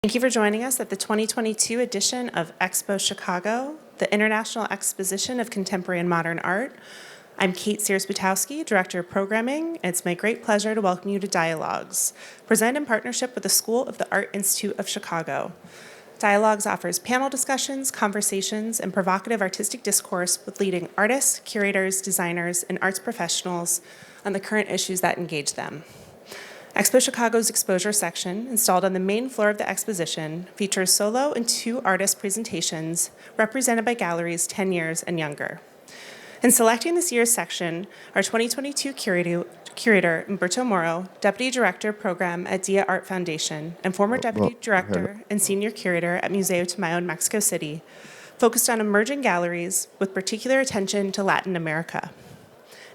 Thank you for joining us at the 2022 edition of Expo Chicago, the International Exposition of Contemporary and Modern Art. I'm Kate Sears-Butowski, Director of Programming, and it's my great pleasure to welcome you to Dialogues, presented in partnership with the School of the Art Institute of Chicago. Dialogues offers panel discussions, conversations, and provocative artistic discourse with leading artists, curators, designers, and arts professionals on the current issues that engage them. Expo Chicago's exposure section, installed on the main floor of the exposition, features solo and two artist presentations represented by galleries 10 years and younger. In selecting this year's section, our 2022 curator, Humberto Moro, Deputy Director of Program at Dia Art Foundation, and former Deputy Director and Senior Curator at Museo Tamayo in Mexico City, focused on emerging galleries with particular attention to Latin America.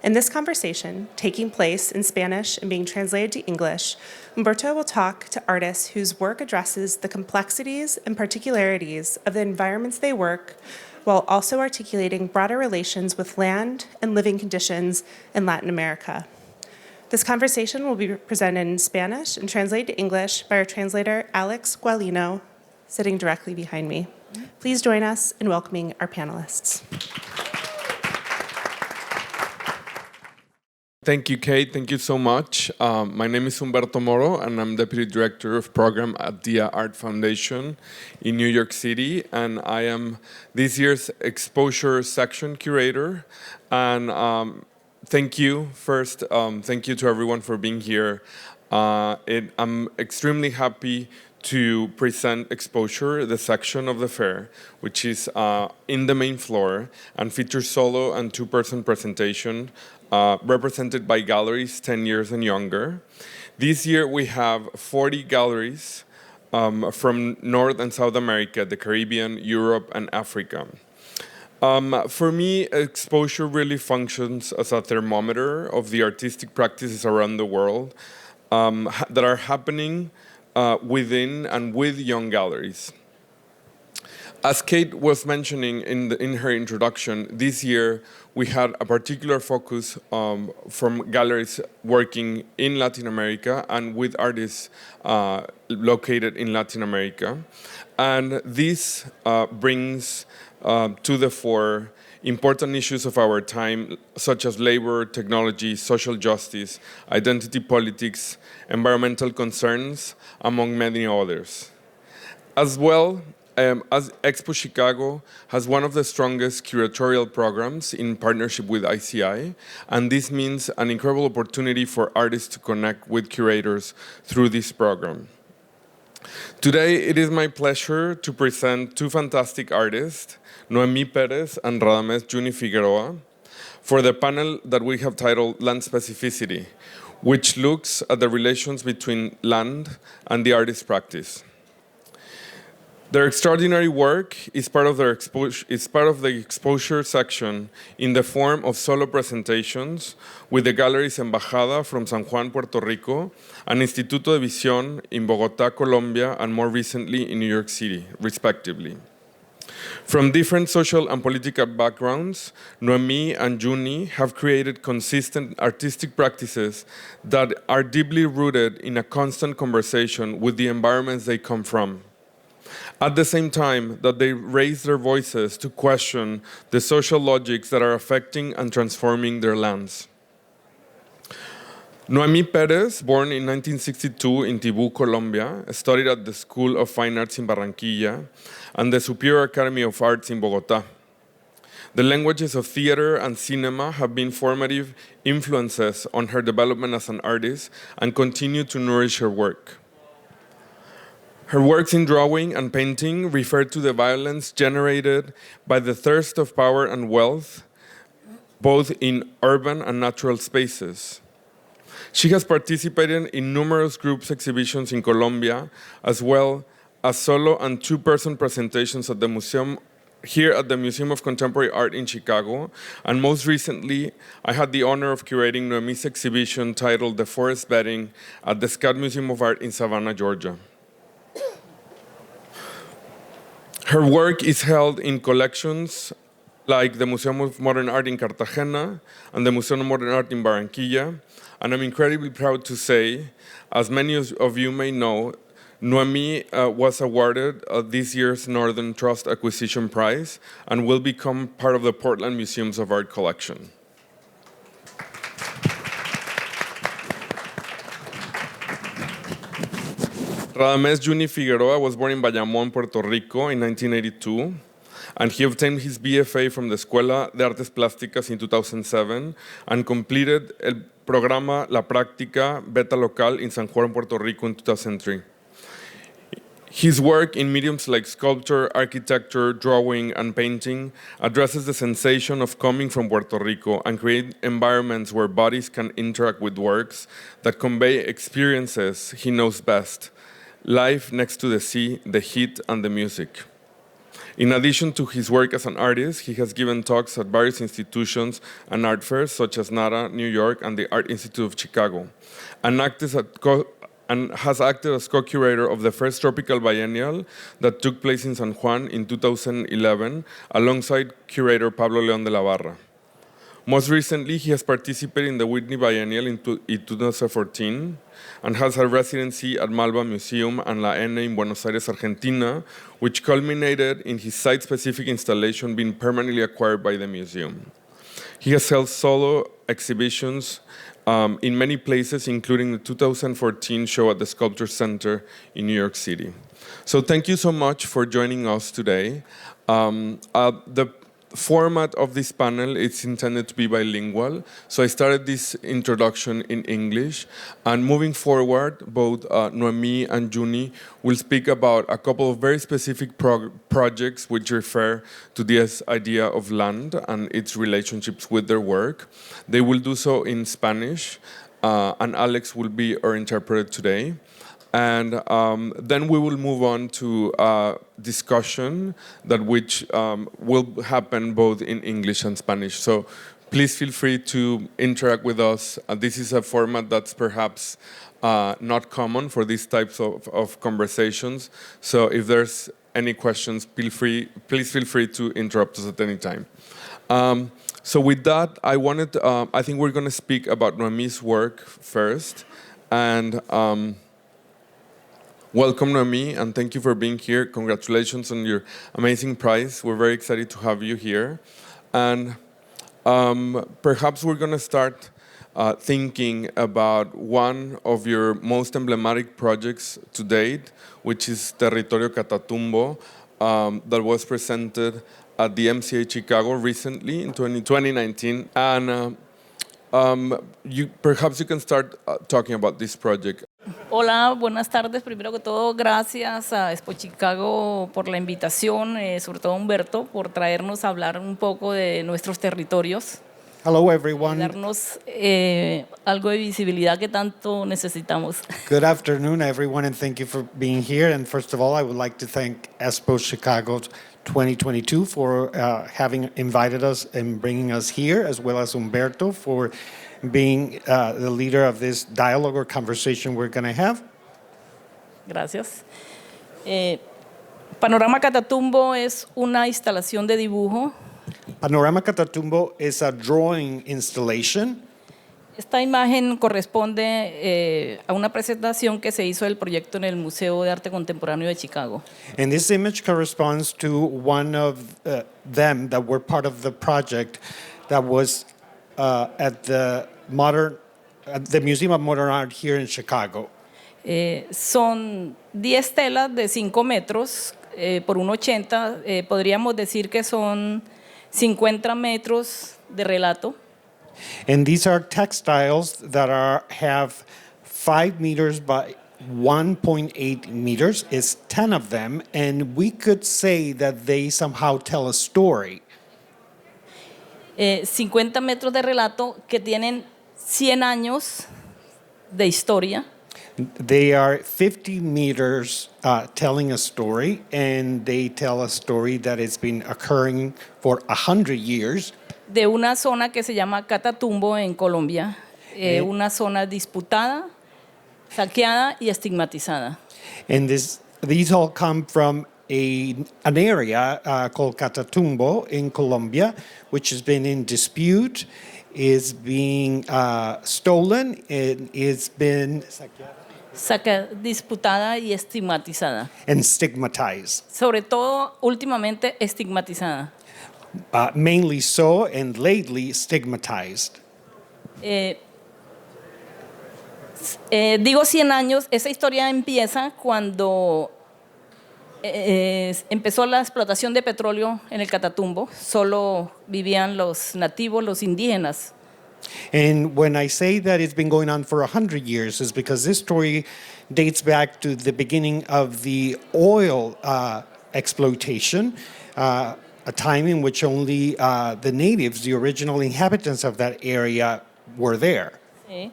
In this conversation, taking place in Spanish and being translated to English, Humberto will talk to artists whose work addresses the complexities and particularities of the environments they work, while also articulating broader relations with land and living conditions in Latin America. This conversation will be presented in Spanish and translated to English by our translator, Alex Gualino, sitting directly behind me. Please join us in welcoming our panelists. Thank you, Kate. Thank you so much. My name is Humberto Moro, and I'm Deputy Director of Program at Dia Art Foundation in New York City, and I am this year's Exposure Section Curator. And thank you. First, thank you to everyone for being here. I'm extremely happy to present Exposure, the section of the fair, which is in the main floor and features solo and two-person presentation represented by galleries 10 years and younger. This year we have 40 galleries from North and South America, the Caribbean, Europe, and Africa. For me, Exposure really functions as a thermometer of the artistic practices around the world that are happening within and with young galleries. As Kate was mentioning in her introduction, this year we had a particular focus from galleries working in Latin America and with artists located in Latin America. And this brings to the fore important issues of our time, such as labor, technology, social justice, identity politics, environmental concerns, among many others. As well, as Expo Chicago has one of the strongest curatorial programs in partnership with ICI, and this means an incredible opportunity for artists to connect with curators through this program. Today, it is my pleasure to present two fantastic artists, Nuemi Perez and Radamés Juni Figueroa, for the panel that we have titled Land Specificity, which looks at the relations between land and the artist's practice. Their extraordinary work is part of the exposure section in the form of solo presentations with the galleries Embajada from San Juan, Puerto Rico, and Instituto de Visión in Bogotá, Colombia, and more recently in New York City, respectively. From different social and political backgrounds, Nohemí and Juni have created consistent artistic practices that are deeply rooted in a constant conversation with the environments they come from. At the same time that they raise their voices to question the social logics that are affecting and transforming their lands. Nuemi Perez, born in 1962 in Tibú, Colombia, studied at the School of Fine Arts in Barranquilla and the Superior Academy of Arts in Bogotá. The languages of theater and cinema have been formative influences on her development as an artist and continue to nourish her work. Her works in drawing and painting refer to the violence generated by the thirst of power and wealth, both in urban and natural spaces. She has participated in numerous groups exhibitions in Colombia, as well as solo and two-person presentations at the museum, here at the Museum of Contemporary Art in Chicago, and most recently, I had the honor of curating Noemí's exhibition titled The Forest Bedding at the Scott Museum of Art in Savannah, Georgia. Her work is held in collections like the Museum of Modern Art in Cartagena and the Museum of Modern Art in Barranquilla, and I'm incredibly proud to say, as many of you may know, Nohemí was awarded this year's Northern Trust Acquisition Prize and will become part of the Portland Museums of Art collection. Radamés Juni Figueroa was born in Bayamón, Puerto Rico in 1982, and he obtained his BFA from the Escuela de Artes Plásticas in 2007 and completed el programa La Práctica Beta Local in San Juan, Puerto Rico in 2003. His work in mediums like sculpture, architecture, drawing, and painting addresses the sensation of coming from Puerto Rico and create environments where bodies can interact with works that convey experiences he knows best: life next to the sea, the heat, and the music. In addition to his work as an artist, he has given talks at various institutions and art fairs such as NARA, New York, and the Art Institute of Chicago, and has acted as co-curator of the first Tropical Biennial that took place in San Juan in 2011, alongside curator Pablo León de la Barra. Most recently, he has participated in the Whitney Biennial in 2014 and has a residency at Malva Museum and La N in Buenos Aires, Argentina, which culminated in his site-specific installation being permanently acquired by the museum. He has held solo exhibitions in many places, including the 2014 show at the Sculpture Center in New York City. So thank you so much for joining us today. The format of this panel is intended to be bilingual, so I started this introduction in English, and moving forward, both Nohemí and Juni will speak about a couple of very specific projects which refer to this idea of land and its relationships with their work. They will do so in Spanish, and Alex will be our interpreter today. And then we will move on to discussion which will happen both in English and Spanish. So please feel free to interact with us. This is a format that's perhaps not common for these types of conversations. So if there's any questions, please feel free to interrupt us at any time. So with that, I think we're going to speak about Nohemí's work first. And welcome, Nohemí, and thank you for being here. Congratulations on your amazing prize. We're very excited to have you here. And perhaps we're going to start thinking about one of your most emblematic projects to date, which is Territorio Catatumbo, that was presented at the MCA Chicago recently in 2019. And perhaps you can start talking about this project. Hola, buenas tardes. Primero que todo, gracias a Expo Chicago por la invitación, sobre todo a Humberto, por traernos a hablar un poco de nuestros territorios. Hello, everyone. Darnos algo de visibilidad que tanto necesitamos. Good afternoon, everyone, and thank you for being here. And first of all, I would like to thank Expo Chicago 2022 for having invited us and bringing us here, as well as Humberto for being the leader of this dialogue or conversation we're going to have. Gracias. Panorama Catatumbo es una instalación de dibujo. Panorama Catatumbo is a drawing installation. Esta imagen corresponde a una presentación que se hizo del proyecto en el Museo de Arte Contemporáneo de Chicago. And this image corresponds to one of them that were part of the project that was at the Museum of Modern Art here in Chicago. Son 10 telas de 5 metros por 1,80. Podríamos decir que son 50 metros de relato. And these are textiles that have 5 meters by 1.8 meters. It's 10 of them, and we could say that they somehow tell a story. 50 metros de relato que tienen 100 años de historia. They are 50 meters telling a story, and they tell a story that has been occurring for 100 years. De una zona que se llama Catatumbo en Colombia, una zona disputada, saqueada y estigmatizada. And these all come from an area called Catatumbo in Colombia, which has been in dispute, is being stolen, and it's been disputada y estigmatizada. and stigmatized. Sobre todo, últimamente, estigmatizada. Mainly so, and lately stigmatized. Digo 100 años, esa historia empieza cuando empezó la explotación de petróleo en el Catatumbo. Solo vivían los nativos, los indígenas. And when I say that it's been going on for 100 years, is because this story dates back to the beginning of the oil exploitation, a time in which only the natives, the original inhabitants of that area, were there. ¿Sí?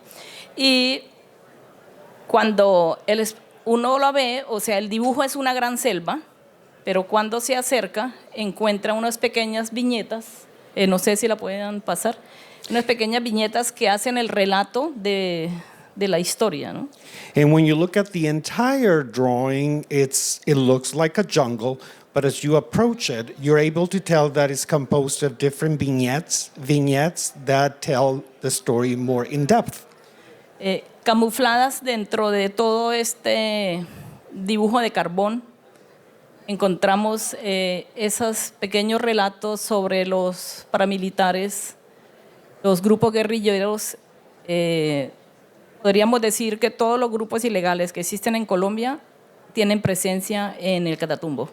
Y cuando uno lo ve, o sea, el dibujo es una gran selva, pero cuando se acerca encuentra unas pequeñas viñetas, no sé si la pueden pasar, unas pequeñas viñetas que hacen el relato de la historia, ¿no? And when you look at the entire drawing, it looks like a jungle, but as you approach it, you're able to tell that it's composed of different vignettes that tell the story more in depth. Camufladas dentro de todo este dibujo de carbón, encontramos esos pequeños relatos sobre los paramilitares, los grupos guerrilleros. Podríamos decir que todos los grupos ilegales que existen en Colombia tienen presencia en el Catatumbo.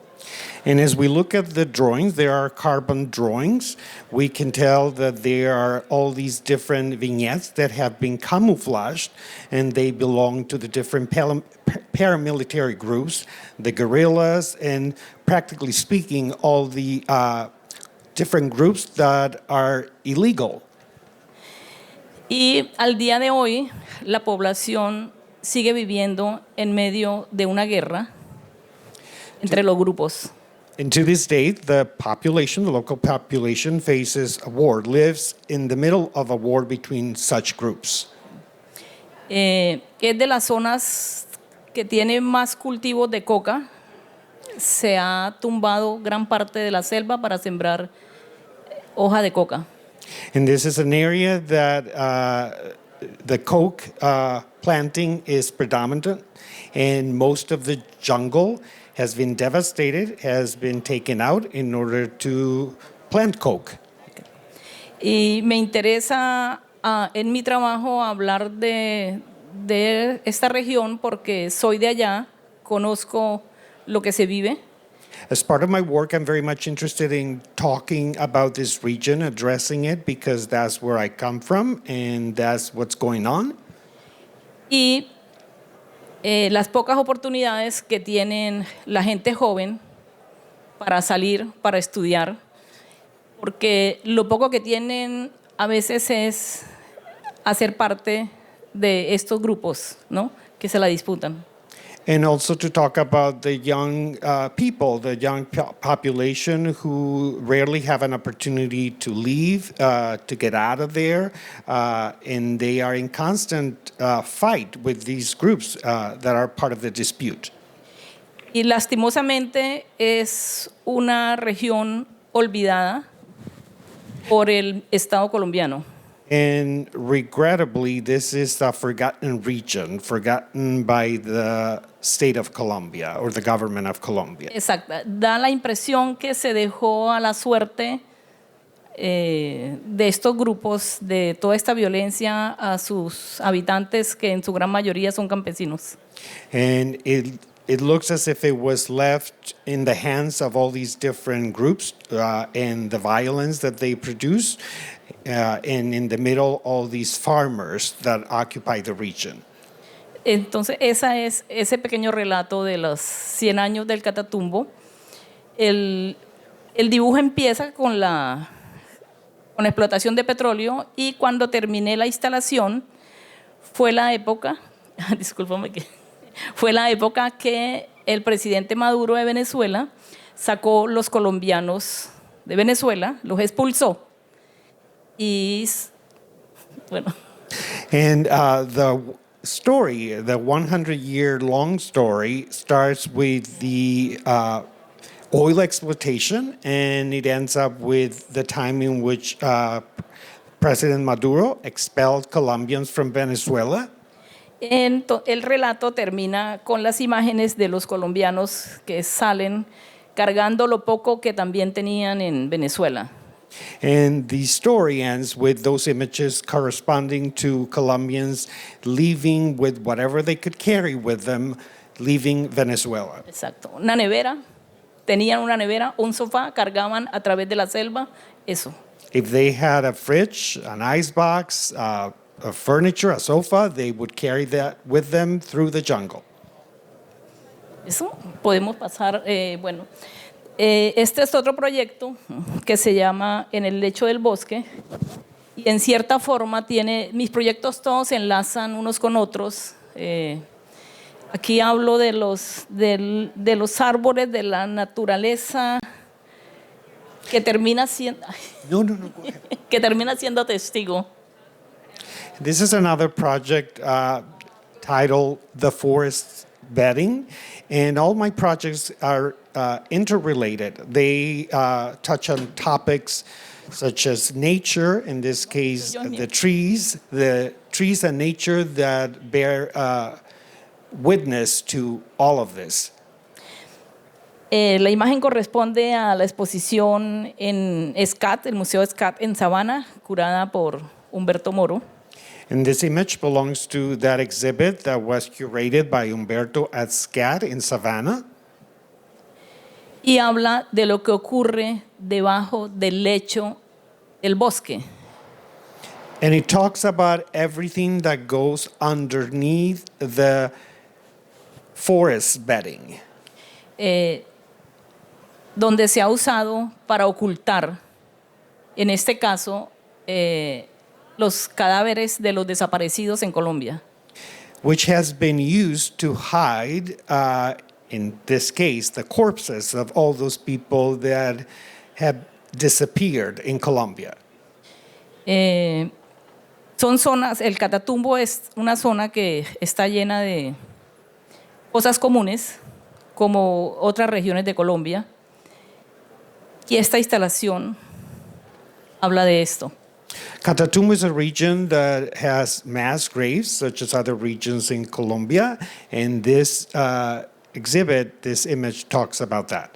And as we look at the drawings, there are carbon drawings. We can tell that there are all these different vignettes that have been camouflaged, and they belong to the different paramilitary groups, the guerrillas, and practically speaking, all the different groups that are illegal. Y al día de hoy, la población sigue viviendo en medio de una guerra entre los grupos. And to this date, the population, the local population, faces a war, lives in the middle of a war between such groups. Es de las zonas que tiene más cultivos de coca. Se ha tumbado gran parte de la selva para sembrar hoja de coca. And this is an area that the coke planting is predominant, and most of the jungle has been devastated, has been taken out in order to plant coke. Y me interesa en mi trabajo hablar de esta región porque soy de allá, conozco lo que se vive. As part of my work, I'm very much interested in talking about this region, addressing it, because that's where I come from and that's what's going on. Y las pocas oportunidades que tienen la gente joven para salir, para estudiar, porque lo poco que tienen a veces es hacer parte de estos grupos, ¿no?, que se la disputan. And also to talk about the young people, the young population who rarely have an opportunity to leave, to get out of there, and they are in constant fight with these groups that are part of the dispute. Y lastimosamente es una región olvidada por el Estado colombiano. And regrettably, this is a forgotten region, forgotten by the state of Colombia or the government of Colombia. Exacto. Da la impresión que se dejó a la suerte de estos grupos, de toda esta violencia a sus habitantes, que en su gran mayoría son campesinos. And it looks as if it was left in the hands of all these different groups and the violence that they produce, and in the middle, all these farmers that occupy the region. Entonces, ese pequeño relato de los 100 años del Catatumbo. El dibujo empieza con la explotación de petróleo, y cuando terminé la instalación fue la época, discúlpame, fue la época que el presidente Maduro de Venezuela sacó los colombianos de Venezuela, los expulsó. Y bueno. And the story, the 100-year-long story, starts with the oil exploitation, and it ends up with the time in which President Maduro expelled Colombians from Venezuela. El relato termina con las imágenes de los colombianos que salen cargando lo poco que también tenían en Venezuela. And the story ends with those images corresponding to Colombians leaving with whatever they could carry with them, leaving Venezuela. Exacto. Una nevera, tenían una nevera, un sofá, cargaban a través de la selva, eso. If they had a fridge, an icebox, a furniture, a sofa, they would carry that with them through the jungle. Eso, podemos pasar, bueno. Este es otro proyecto que se llama En el lecho del bosque y en cierta forma mis proyectos todos se enlazan unos con otros. Aquí hablo de los árboles, de la naturaleza que termina siendo, No, go ahead. que termina siendo testigo. This is another project titled The Forest Bedding, and all my projects are interrelated. They touch on topics such as nature, in this case, the trees and nature that bear witness to all of this. La imagen corresponde a la exposición en SCAT, el Museo SCAT en Sabana, curada por Humberto Moro. And this image belongs to that exhibit that was curated by Humberto at SCAT in Savannah. Y habla de lo que ocurre debajo del lecho del bosque. And it talks about everything that goes underneath the forest bedding. Donde se ha usado para ocultar, en este caso, los cadáveres de los desaparecidos en Colombia. Which has been used to hide, in this case, the corpses of all those people that have disappeared in Colombia. Son zonas, el Catatumbo es una zona que está llena de fosas comunes, como otras regiones de Colombia, y esta instalación habla de esto. Catatumbo is a region that has mass graves, such as other regions in Colombia, and this exhibit, this image talks about that.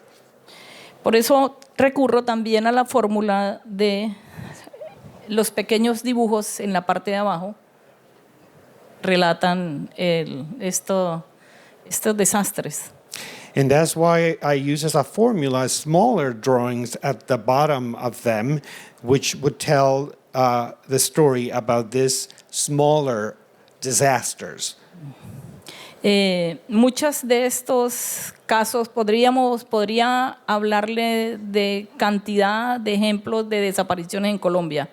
Por eso recurro también a la fórmula de los pequeños dibujos en la parte de abajo, relatan estos desastres. And that's why I use as a formula smaller drawings at the bottom of them, which would tell the story about these smaller disasters. Muchos de estos casos podría hablarle de cantidad de ejemplos de desapariciones en Colombia.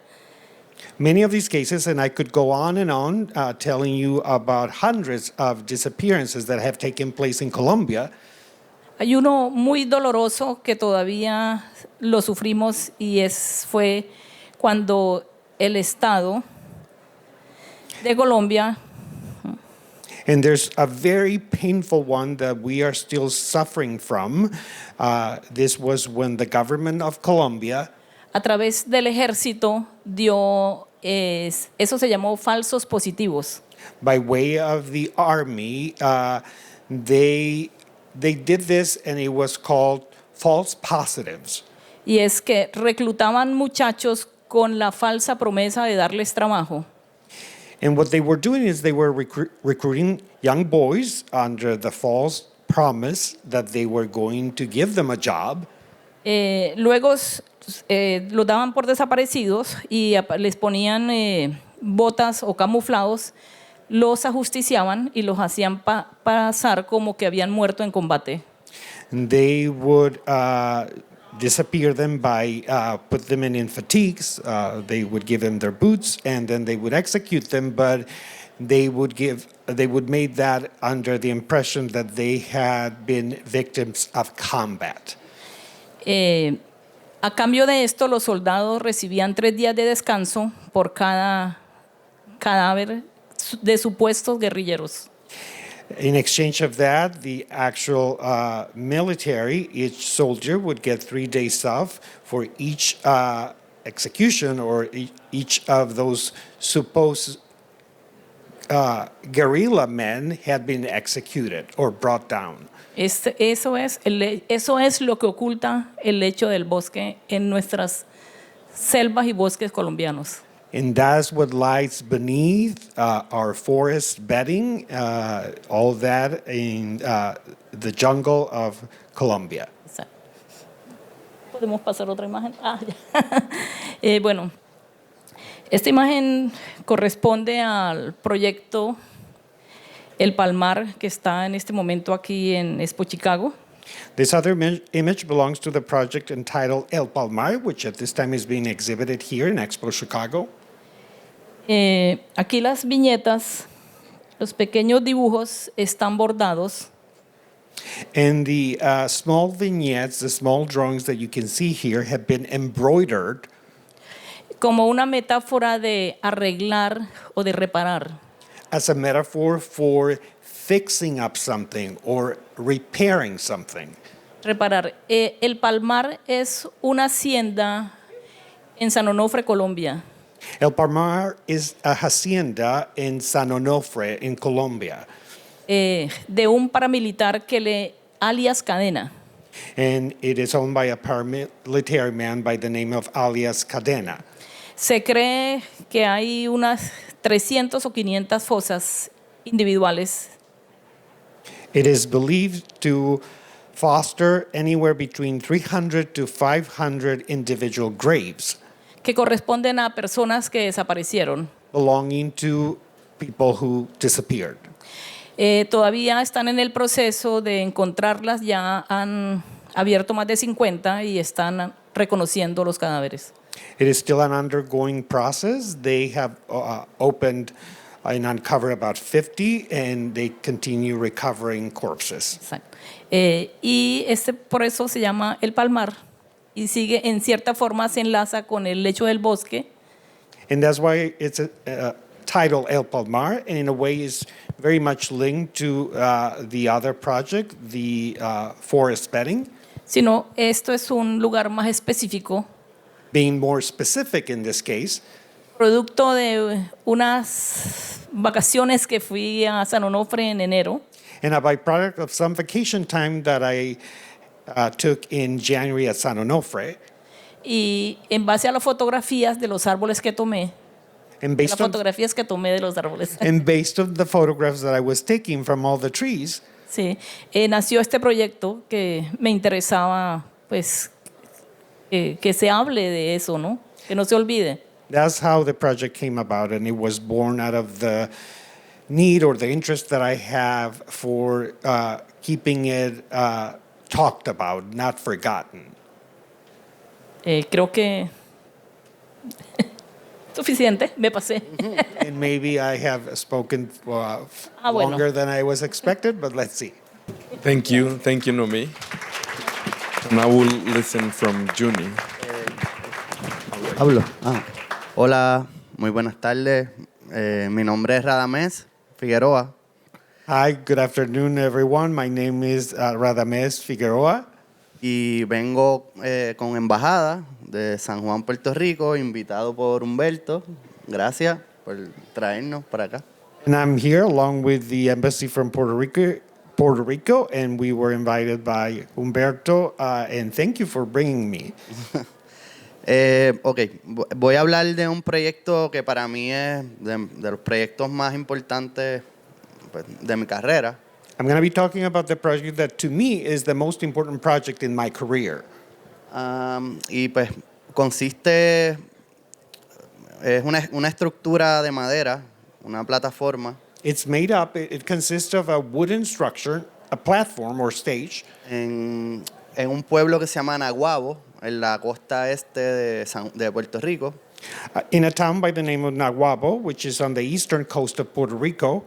Many of these cases, and I could go on and on, telling you about hundreds of disappearances that have taken place in Colombia. Hay uno muy doloroso que todavía lo sufrimos y fue cuando el Estado de Colombia. And there's a very painful one that we are still suffering from. This was when the government of Colombia, A través del ejército dio, eso se llamó falsos positivos. by way of the army, they did this, and it was called false positives. Y es que reclutaban muchachos con la falsa promesa de darles trabajo. And what they were doing is they were recruiting young boys under the false promise that they were going to give them a job. Luego los daban por desaparecidos y les ponían botas o camuflados, los ajusticiaban y los hacían pasar como que habían muerto en combate. And they would disappear them by put them in fatigues. They would give them their boots, and then they would execute them. But they would make that under the impression that they had been victims of combat. A cambio de esto, los soldados recibían 3 días de descanso por cada cadáver de supuestos guerrilleros. In exchange of that, the actual military, each soldier would get 3 days off for each execution or each of those supposed guerrilla men had been executed or brought down. Eso es lo que oculta el lecho del bosque en nuestras selvas y bosques colombianos. And that's what lies beneath our forest bedding, all that in the jungle of Colombia. Exacto. ¿Podemos pasar otra imagen? Ya. Bueno, esta imagen corresponde al proyecto El Palmar, que está en este momento aquí en Expo Chicago. This other image belongs to the project entitled El Palmar, which at this time is being exhibited here in Expo Chicago. Aquí las viñetas, los pequeños dibujos están bordados And the small vignettes, the small drawings that you can see here have been embroidered como una metáfora de arreglar o de reparar. as a metaphor for fixing up something or repairing something. Reparar. El Palmar es una hacienda en San Onofre, Colombia. El Palmar is a hacienda in San Onofre in Colombia. De un paramilitar que le alias Cadena. And it is owned by a paramilitary man by the name of alias Cadena. Se cree que hay unas 300 o 500 fosas individuales It is believed to foster anywhere between 300 to 500 individual graves que corresponden a personas que desaparecieron. belonging to people who disappeared. Todavía están en el proceso de encontrarlas, ya han abierto más de 50 y están reconociendo los cadáveres. It is still an undergoing process. They have opened and uncovered about 50, and they continue recovering corpses. Exacto. Y por eso se llama El Palmar y sigue, en cierta forma se enlaza con el lecho del bosque, And that's why it's titled El Palmar, and in a way is very much linked to the other project, the forest bedding. sino esto es un lugar más específico, Being more specific in this case, producto de unas vacaciones que fui a San Onofre en enero. and a byproduct of some vacation time that I took in January at San Onofre. Y en base a las fotografías de los árboles que tomé, And las based on fotografías que tomé de los árboles, and based on the photographs that I was taking from all the trees, sí, nació este proyecto que me interesaba, pues, que se hable de eso, ¿no? Que no se olvide. that's how the project came about, and it was born out of the need or the interest that I have for keeping it talked about, not forgotten. Creo que suficiente, me pasé. And maybe I have spoken Bueno. longer than I was expected, but let's see. Thank you, Nohemí. And I will listen from Juni. Hablo. Hola, muy buenas tardes. Mi nombre es Radamés Figueroa. Hi, good afternoon, everyone. My name is Radamés Figueroa. Y vengo con embajada de San Juan, Puerto Rico, invitado por Humberto. Gracias por traernos para acá. And I'm here along with the embassy from Puerto Rico, and we were invited by Humberto, and thank you for bringing me. Ok, voy a hablar de un proyecto que para mí es de los proyectos más importantes pues, de mi carrera. I'm going to be talking about the project that to me is the most important project in my career. Y pues consiste, es una estructura de madera, una plataforma, It's made up, it consists of a wooden structure, a platform or stage, en un pueblo que se llama Naguabo, en la costa este de Puerto Rico. In a town by the name of Naguabo, which is on the eastern coast of Puerto Rico.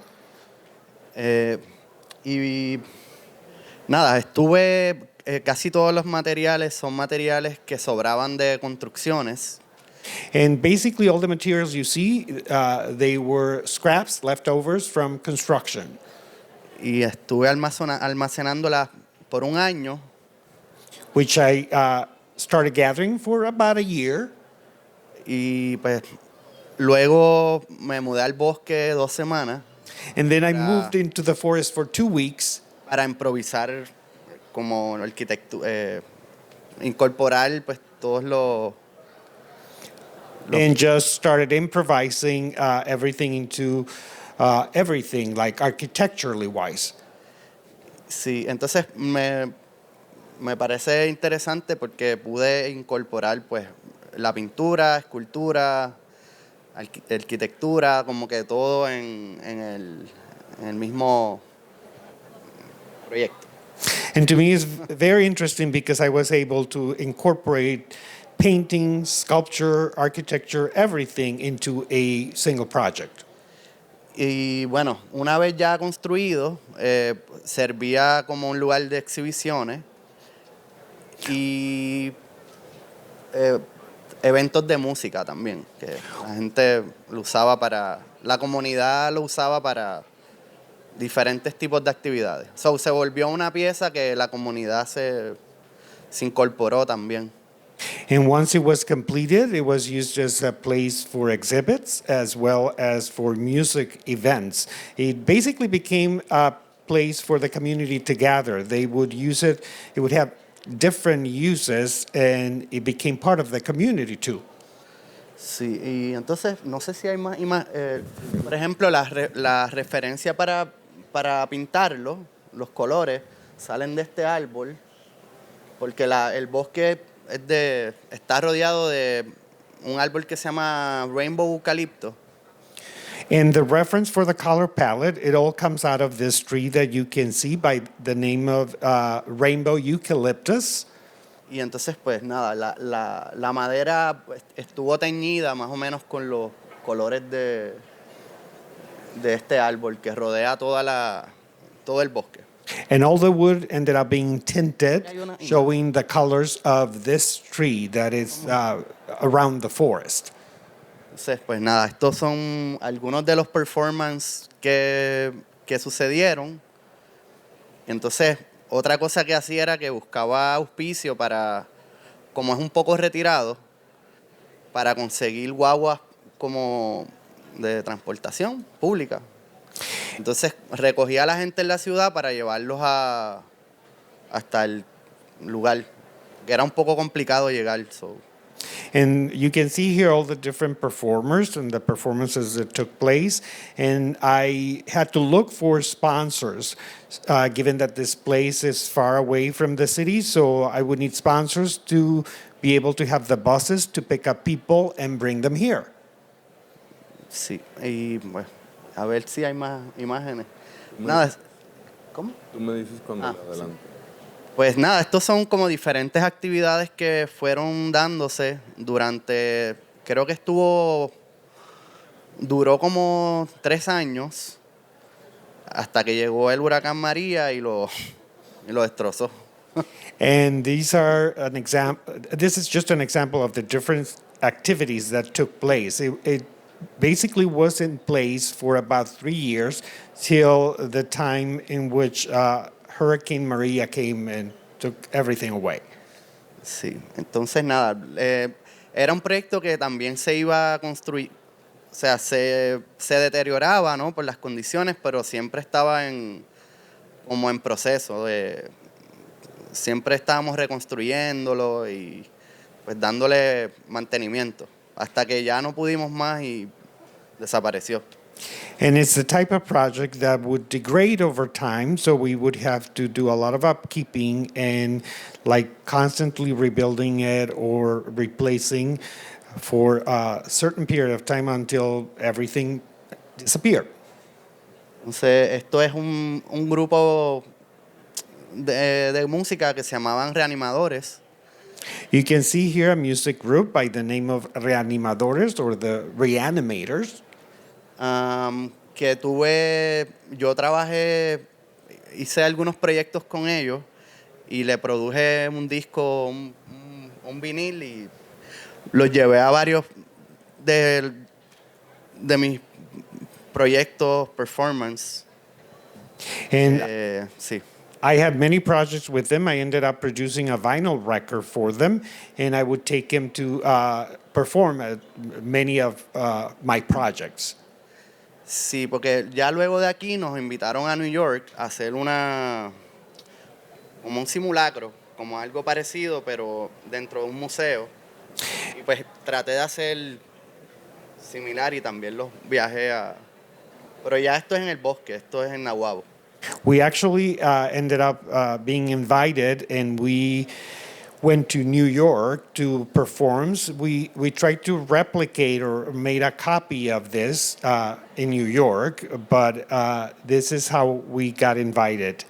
Y nada, estuve, casi todos los materiales son materiales que sobraban de construcciones. And basically all the materials you see, they were scraps, leftovers from construction. Y estuve almacenándolas por un año. Which I started gathering for about a year. Y pues Luego me mudé al bosque 2 semanas And then I moved into the forest for 2 weeks para improvisar como arquitectura, incorporar pues todos los and just started improvising everything into everything, like architecturally wise. sí, entonces me parece interesante porque pude incorporar pues la pintura, escultura, arquitectura, como que todo en el mismo proyecto. And to me, it's very interesting because I was able to incorporate painting, sculpture, architecture, everything into a single project. Y bueno, una vez ya construido, servía como un lugar de exhibiciones y eventos de música también, que la gente lo usaba la comunidad lo usaba para diferentes tipos de actividades. So, se volvió una pieza que la comunidad se incorporó también. And once it was completed, it was used as a place for exhibits as well as for music events. It basically became a place for the community to gather. They would use it, it would have different uses, and it became part of the community too. Sí, y entonces no sé si hay más, por ejemplo, la referencia para pintarlo, los colores, salen de este árbol, porque el bosque está rodeado de un árbol que se llama Rainbow Eucalipto. And the reference for the color palette, it all comes out of this tree that you can see by the name of Rainbow Eucalyptus. Y entonces, pues nada, la madera pues, estuvo teñida más o menos con los colores de este árbol que rodea todo el bosque. And all the wood ended up being tinted, showing the colors of this tree that is around the forest. Entonces, pues nada, estos son algunos de los performances que sucedieron. Entonces, otra cosa que hacía era que buscaba auspicio como es un poco retirado, para conseguir guaguas como de transportación pública. Entonces, recogía a la gente en la ciudad para llevarlos hasta el lugar, que era un poco complicado llegar. And you can see here all the different performers and the performances that took place. And I had to look for sponsors, given that this place is far away from the city. So I would need sponsors to be able to have the buses to pick up people and bring them here. Sí, y bueno, a ver si hay más imágenes. Nada, ¿cómo? Tú me dices cuando adelante. Pues nada, estos son como diferentes actividades que fueron dándose durante, creo que duró como 3 años hasta que llegó el huracán María y lo destrozó. And these are this is just an example of the different activities that took place. It basically was in place for about 3 years till the time in which Hurricane Maria came and took everything away. Sí, entonces nada, era un proyecto que también se iba a construir, o sea, se deterioraba, ¿no? Por las condiciones, pero siempre estaba como en proceso siempre estábamos reconstruyéndolo y pues dándole mantenimiento hasta que ya no pudimos más y desapareció. And it's the type of project that would degrade over time, so we would have to do a lot of upkeeping and like constantly rebuilding it or replacing for a certain period of time until everything disappeared. Entonces, esto es un grupo de música que se llamaban Reanimadores. You can see here a music group by the name of Reanimadores or the Reanimators. Que yo hice algunos proyectos con ellos y le produje un disco, un vinil y los llevé a varios de mis proyectos, performance. And Sí. I had many projects with them. I ended up producing a vinyl record for them, and I would take him to perform at many of my projects. Sí, porque ya luego de aquí nos invitaron a New York a hacer como un simulacro, como algo parecido, pero dentro de un museo. Y pues traté de hacer similar y también los viajé a... Pero ya esto es en el bosque, esto es en Nahuabo. We actually ended up being invited, and we went to New York to perform. We tried to replicate or made a copy of this in New York, but this is how we got invited.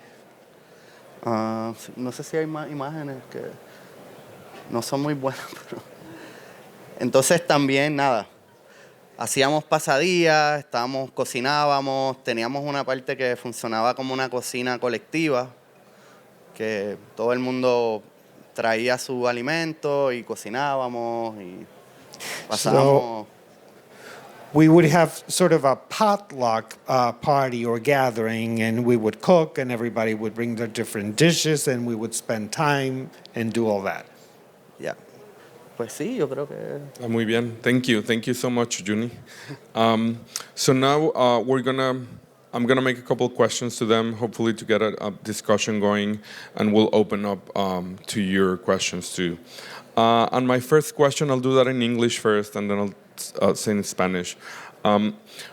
No sé si hay más imágenes que no son muy buenas, pero... Entonces también, nada, hacíamos pasadías, cocinábamos, teníamos una parte que funcionaba como una cocina colectiva, que todo el mundo traía su alimento y cocinábamos y pasábamos... We would have sort of a potluck party or gathering, and we would cook, and everybody would bring their different dishes, and we would spend time and do all that. Ya. Pues sí, yo creo que... Muy bien. Thank you so much, Juni. So now I'm gonna make a couple of questions to them, hopefully to get a discussion going, and we'll open up to your questions too. On my first question, I'll do that in English first, and then I'll say in Spanish.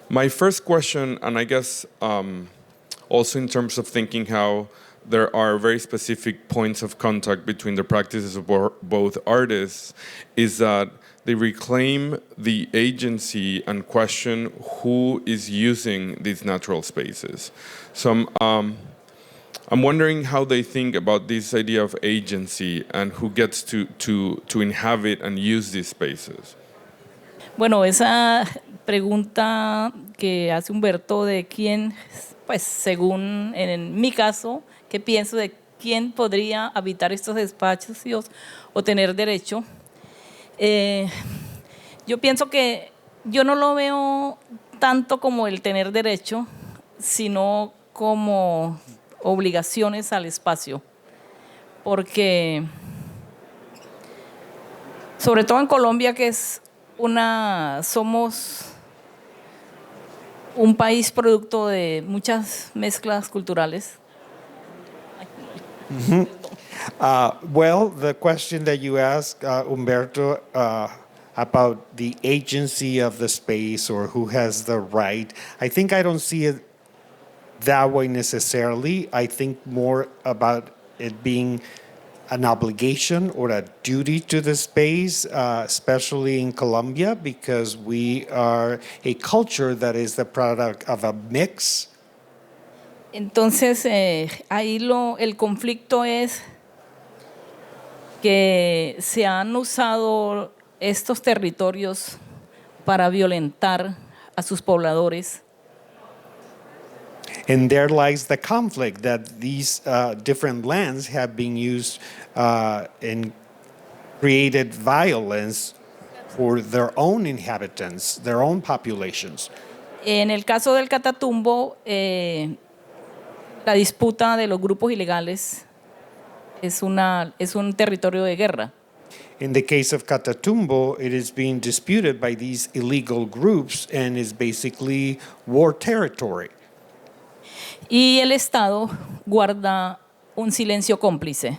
My first question, and I guess also in terms of thinking how there are very specific points of contact between the practices of both artists, is that they reclaim the agency and question who is using these natural spaces. So I'm wondering how they think about this idea of agency and who gets to inhabit and use these spaces. Bueno, esa pregunta que hace Humberto de quién, pues según en mi caso, ¿qué pienso de quién podría habitar estos espacios o tener derecho? Yo pienso que yo no lo veo tanto como el tener derecho, sino como obligaciones al espacio, porque sobre todo en Colombia, que es somos un país producto de muchas mezclas culturales. Well, the question that you asked, Humberto, about the agency of the space or who has the right, I think I don't see it that way necessarily. I think more about it being an obligation or a duty to the space, especially in Colombia, because we are a culture that is the product of a mix. Entonces, ahí el conflicto es que se han usado estos territorios para violentar a sus pobladores. And there lies the conflict that these different lands have been used and created violence for their own inhabitants, their own populations. En el caso del Catatumbo, la disputa de los grupos ilegales es un territorio de guerra. In the case of Catatumbo, it is being disputed by these illegal groups and is basically war territory. Y el Estado guarda un silencio cómplice.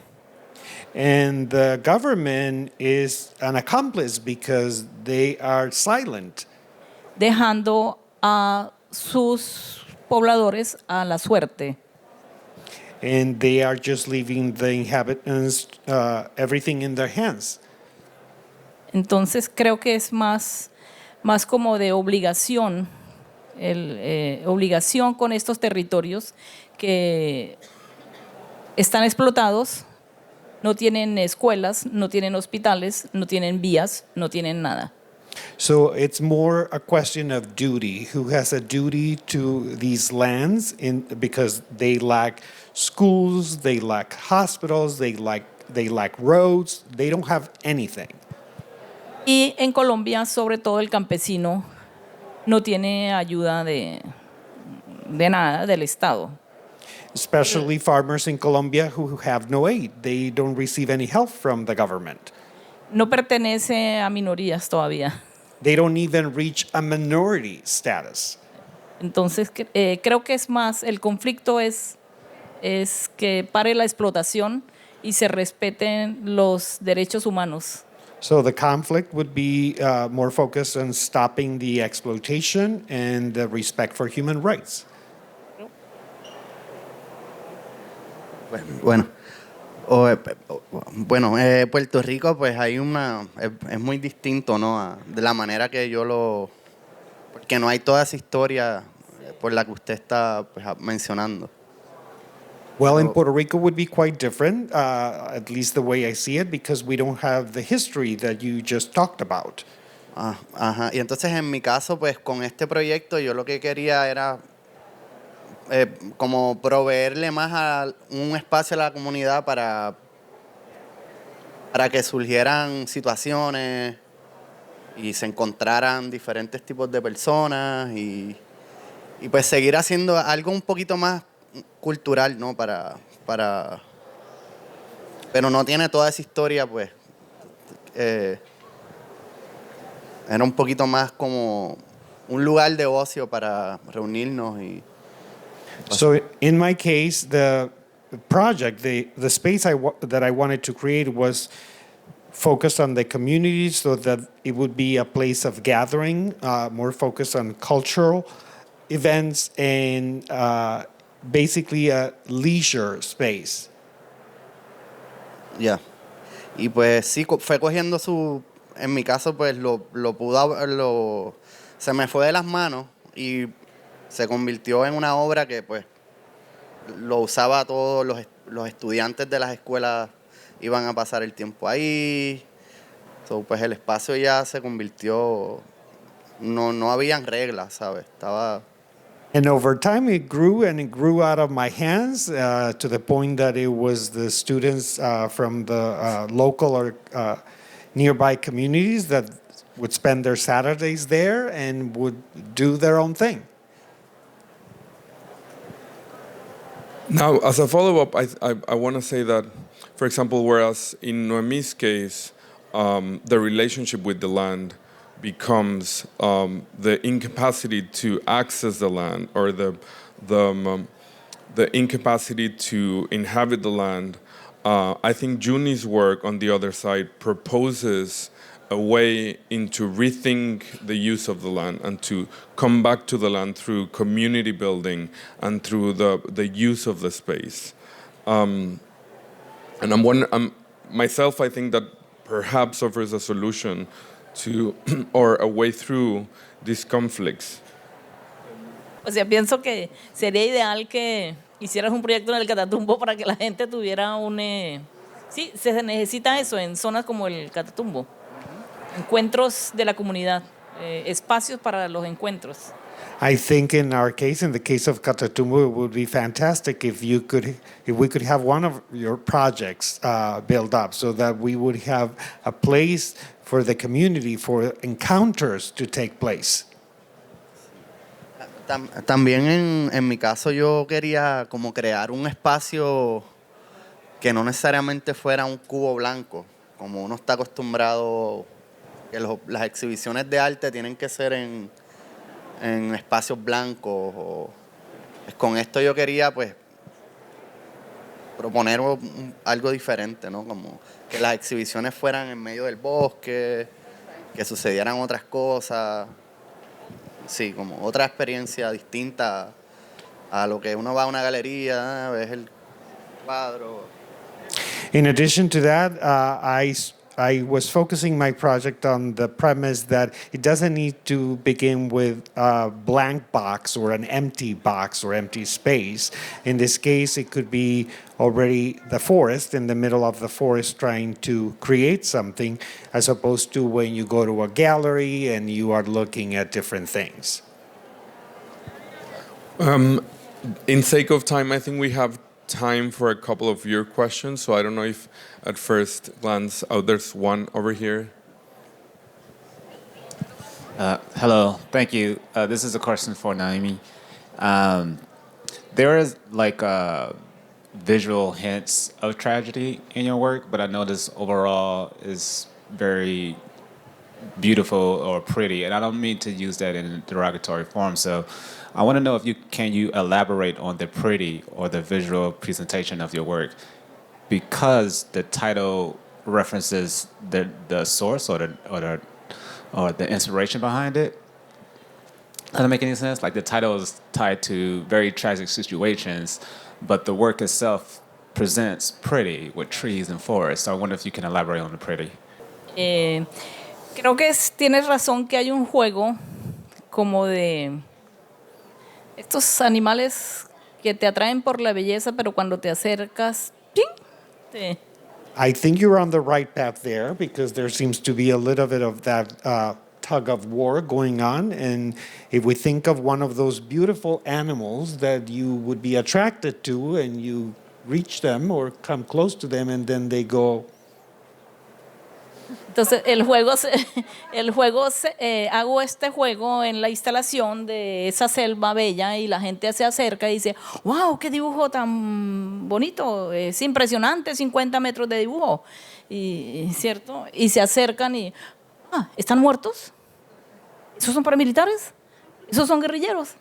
And the government is an accomplice because they are silent. Dejando a sus pobladores a la suerte. And they are just leaving the inhabitants everything in their hands. Entonces creo que es más como de obligación, obligación con estos territorios que están explotados, no tienen escuelas, no tienen hospitales, no tienen vías, no tienen nada. So it's more a question of duty. Who has a duty to these lands because they lack schools, they lack hospitals, they lack roads, they don't have anything. Y en Colombia, sobre todo el campesino, no tiene ayuda de nada del Estado. especially farmers in Colombia who have no aid. They don't receive any help from the government. No pertenece a minorías todavía. They don't even reach a minority status. Entonces, creo que es más, el conflicto es que pare la explotación y se respeten los derechos humanos. So the conflict would be more focused on stopping the exploitation and the respect for human rights. Bueno, Puerto Rico pues hay es muy distinto, ¿no? De la manera que porque no hay toda esa historia por la que usted está pues, mencionando. Well, in Puerto Rico would be quite different, at least the way I see it, because we don't have the history that you just talked about. Ajá. Y entonces en mi caso, pues con este proyecto yo lo que quería era como proveerle más un espacio a la comunidad para que surgieran situaciones y se encontraran diferentes tipos de personas y pues seguir haciendo algo un poquito más cultural, ¿no? Pero no tiene toda esa historia, pues. Era un poquito más como un lugar de ocio para reunirnos y... So in my case, the project, the space that I wanted to create was focused on the community so that it would be a place of gathering, more focused on cultural events and basically a leisure space. Ya. Y pues sí, fue cogiendo en mi caso pues se me fue de las manos y se convirtió en una obra que pues lo usaba todos los estudiantes de las escuelas, iban a pasar el tiempo ahí. So, pues el espacio ya se convirtió, no habían reglas, ¿sabes? And over time, it grew and it grew out of my hands to the point that it was the students from the local or nearby communities that would spend their Saturdays there and would do their own thing. Now, as a follow-up, I want to say that, for example, whereas in Nohemí's case, the relationship with the land becomes the incapacity to access the land or the incapacity to inhabit the land. I think Juni's work on the other side proposes a way into rethink the use of the land and to come back to the land through community building and through the use of the space. And myself, I think that perhaps offers a solution to or a way through these conflicts. O sea, pienso que sería ideal que hicieras un proyecto en el Catatumbo para que la gente tuviera sí, se necesita eso en zonas como el Catatumbo. Encuentros de la comunidad, espacios para los encuentros. I think in our case, in the case of Catatumbo, it would be fantastic if we could have one of your projects built up so that we would have a place for the community, for encounters to take place. También en mi caso yo quería como crear un espacio que no necesariamente fuera un cubo blanco, como uno está acostumbrado, que las exhibiciones de arte tienen que ser en espacios blancos. Pues con esto yo quería pues proponer algo diferente, ¿no? Como que las exhibiciones fueran en medio del bosque, que sucedieran otras cosas. Sí, como otra experiencia distinta a lo que uno va a una galería, ves el cuadro. In addition to that, I was focusing my project on the premise that it doesn't need to begin with a blank box or an empty box or empty space. In this case, it could be already the forest, in the middle of the forest trying to create something, as opposed to when you go to a gallery and you are looking at different things. In sake of time, I think we have time for a couple of your questions, so I don't know if at first glance, there's one over here. Hello, thank you. This is a question for Nohemí. There is like visual hints of tragedy in your work, but I notice overall is very beautiful or pretty, and I don't mean to use that in a derogatory form. So I want to know if you elaborate on the pretty or the visual presentation of your work, because the title references the source or the inspiration behind it. Doesn't make any sense. Like the title is tied to very tragic situations, but the work itself presents pretty with trees and forests. So I wonder if you can elaborate on the pretty. Creo que tienes razón que hay un juego como de estos animales que te atraen por la belleza, pero cuando te acercas, ¡ping! I think you're on the right path there because there seems to be a little bit of that tug of war going on. And if we think of one of those beautiful animals that you would be attracted to and you reach them or come close to them and then they go. Entonces, hago este juego en la instalación de esa selva bella y la gente se acerca y dice, wow, qué dibujo tan bonito, es impresionante, 50 metros de dibujo, ¿cierto? Y se acercan y, ¿están muertos? ¿Esos son paramilitares? ¿Esos son guerrilleros?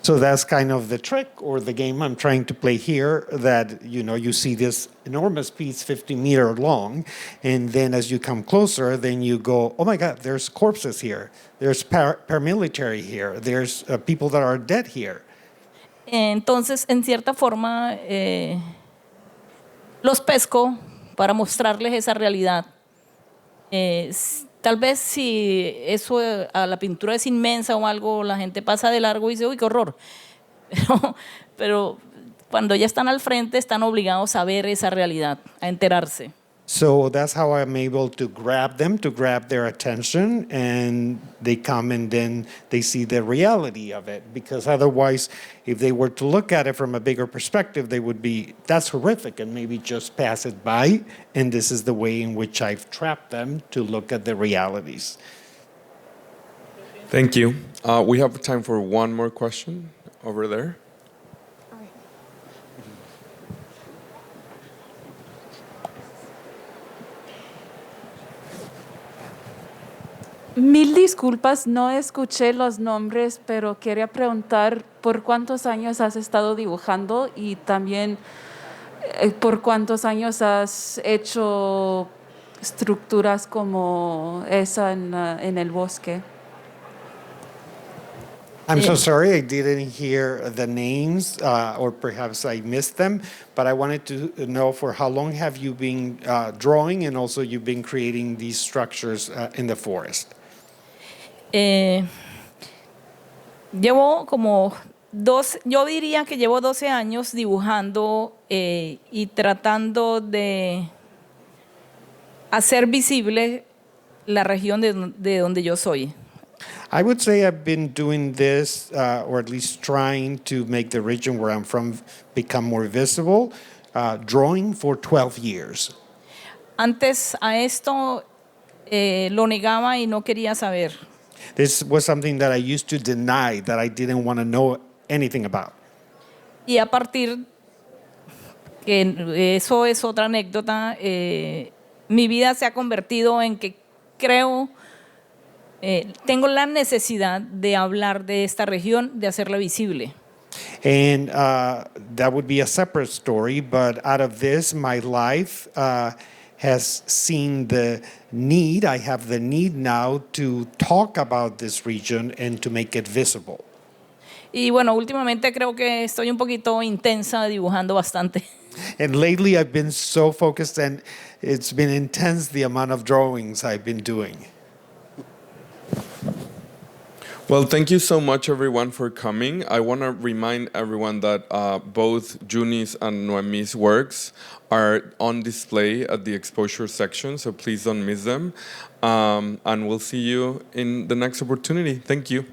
So that's kind of the trick or the game I'm trying to play here, that, you see this enormous piece 50-meter long, and then as you come closer, then you go, oh my God, there's corpses here. There's paramilitary here. There's people that are dead here. Entonces, en cierta forma, los pesco para mostrarles esa realidad. Tal vez si eso a la pintura es inmensa o algo, la gente pasa de largo y dice, uy, qué horror. Pero cuando ya están al frente, están obligados a ver esa realidad, a enterarse. So that's how I'm able to grab them, to grab their attention, and they come and then they see the reality of it. Because otherwise, if they were to look at it from a bigger perspective, they would be, that's horrific, and maybe just pass it by. And this is the way in which I've trapped them to look at the realities. Thank you. We have time for one more question over there. Mil disculpas, no escuché los nombres, pero quería preguntar por cuántos años has estado dibujando y también por cuántos años has hecho estructuras como esa en el bosque. I'm so sorry I didn't hear the names, or perhaps I missed them, but I wanted to know for how long have you been drawing, and also you've been creating these structures in the forest? Llevo yo diría que llevo 12 años dibujando y tratando de hacer visible la región de donde yo soy. I would say I've been doing this, or at least trying to make the region where I'm from become more visible, drawing for 12 years. Antes a esto lo negaba y no quería saber. This was something that I used to deny, that I didn't want to know anything about. Y a partir, que eso es otra anécdota, mi vida se ha convertido en que creo, tengo la necesidad de hablar de esta región, de hacerla visible. And that would be a separate story, but out of this, my life has seen the need. I have the need now to talk about this region and to make it visible. Y bueno, últimamente creo que estoy un poquito intensa dibujando bastante. And lately I've been so focused, and it's been intense the amount of drawings I've been doing. Well, thank you so much, everyone, for coming. I want to remind everyone that both Juni's and Nohemí's works are on display at the exposure section, so please don't miss them. And we'll see you in the next opportunity. Thank you.